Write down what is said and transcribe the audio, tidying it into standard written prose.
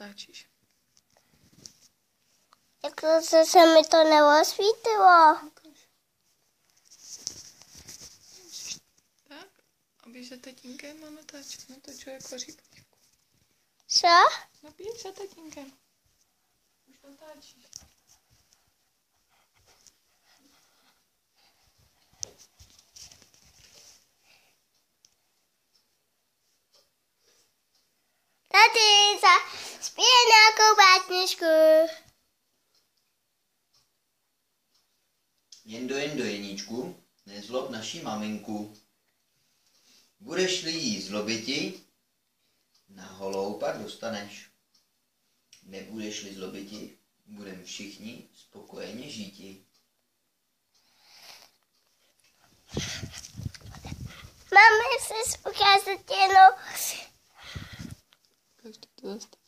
natáčíš. Jak se mi to neosvítilo. Tak, aby se tatínkem a natáčet. No to člověk vaří podívku. Co? No běž za tatínkem. Už natáčíš. Tady zpěje nějakou básničku. Jendo, Jeníčku, nezlob naši maminku. Budeš-li jí zlobiti, na holou pak dostaneš. Nebudeš-li zlobiti, budeme všichni spokojeně žíti. Máme si ukázat jenom. Každý to zastaví.